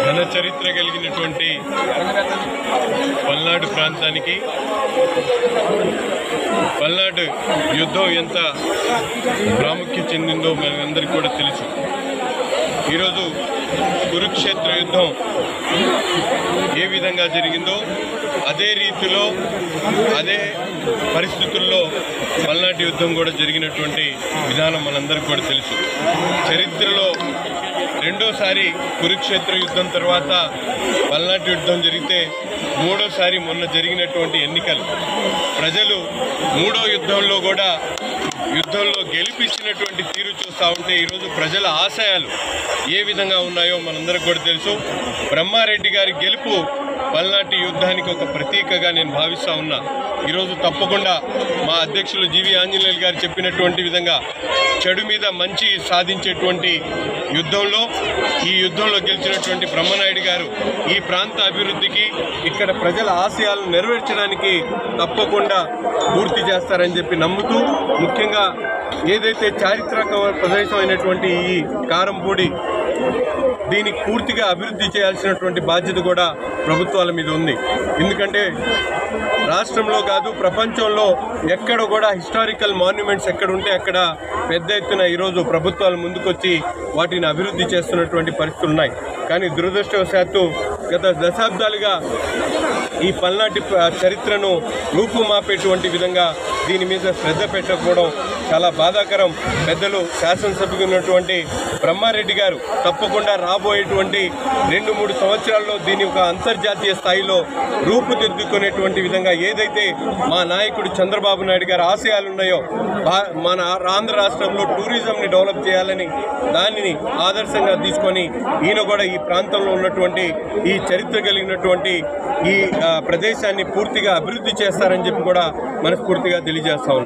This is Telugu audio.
ఘన చరిత్ర కలిగినటువంటి పల్నాడు ప్రాంతానికి పల్నాడు యుద్ధం ఎంత ప్రాముఖ్యత చెందిందో మనందరికీ కూడా తెలుసు. ఈరోజు కురుక్షేత్ర యుద్ధం ఏ విధంగా జరిగిందో అదే రీతిలో అదే పరిస్థితుల్లో పల్నాటి యుద్ధం కూడా జరిగినటువంటి విధానం మనందరికీ కూడా తెలుసు. చరిత్రలో రెండోసారి కురుక్షేత్ర యుద్ధం తర్వాత పల్నాటి యుద్ధం జరిగితే మూడోసారి మొన్న జరిగినటువంటి ఎన్నికలు ప్రజలు మూడో యుద్ధంలో కూడా యుద్ధంలో గెలిపించినటువంటి తీరు చూస్తూ ఉంటే ఈరోజు ప్రజల ఆశయాలు ఏ విధంగా ఉన్నాయో మనందరికీ కూడా తెలుసు. బ్రహ్మారెడ్డి గారి గెలుపు పల్నాటి యుద్ధానికి ఒక ప్రతీకగా నేను భావిస్తూ ఉన్నా. ఈరోజు తప్పకుండా మా అధ్యక్షులు జీవి ఆంజనేయులు గారు చెప్పినటువంటి విధంగా చెడు మీద మంచి సాధించేటువంటి యుద్ధంలో ఈ యుద్ధంలో గెలిచినటువంటి బ్రహ్మనాయుడు గారు ఈ ప్రాంత అభివృద్ధికి ఇక్కడ ప్రజల ఆశయాలను నెరవేర్చడానికి తప్పకుండా పూర్తి చేస్తారని చెప్పి నమ్ముతూ, ముఖ్యంగా ఏదైతే చారిత్రక ప్రదేశమైనటువంటి ఈ కారంపూడి దీనికి పూర్తిగా అభివృద్ధి చేయాల్సినటువంటి బాధ్యత కూడా ప్రభుత్వాల మీద ఉంది. ఎందుకంటే రాష్ట్రంలో కాదు ప్రపంచంలో ఎక్కడ కూడా హిస్టారికల్ మాన్యుమెంట్స్ ఎక్కడుంటే అక్కడ పెద్ద ఎత్తున ఈరోజు ప్రభుత్వాలు ముందుకొచ్చి వాటిని అభివృద్ధి చేస్తున్నటువంటి పరిస్థితులు ఉన్నాయి. కానీ దురదృష్టవశాత్తు గత దశాబ్దాలుగా ఈ పల్నాటి చరిత్రను రూపుమాపేటువంటి విధంగా దీని మీద శ్రద్ధ పెట్టకపోవడం చాలా బాధాకరం. పెద్దలు శాసనసభ్యులు ఉన్నటువంటి బ్రహ్మారెడ్డి గారు తప్పకుండా రాబోయేటువంటి 2-3 సంవత్సరాల్లో దీని ఒక అంతర్జాతీయ స్థాయిలో రూపుదిద్దుకునేటువంటి విధంగా ఏదైతే మా నాయకుడు చంద్రబాబు నాయుడు గారి ఆశయాలు ఉన్నాయో మన ఆంధ్ర రాష్ట్రంలో టూరిజంని డెవలప్ చేయాలని దానిని ఆదర్శంగా తీసుకొని ఈయన కూడా ఈ ప్రాంతంలో ఉన్నటువంటి ఈ చరిత్ర కలిగినటువంటి ఈ ప్రదేశాన్ని పూర్తిగా అభివృద్ధి చేస్తారని చెప్పి కూడా మనస్ఫూర్తిగా తెలియజేస్తా ఉన్నాం.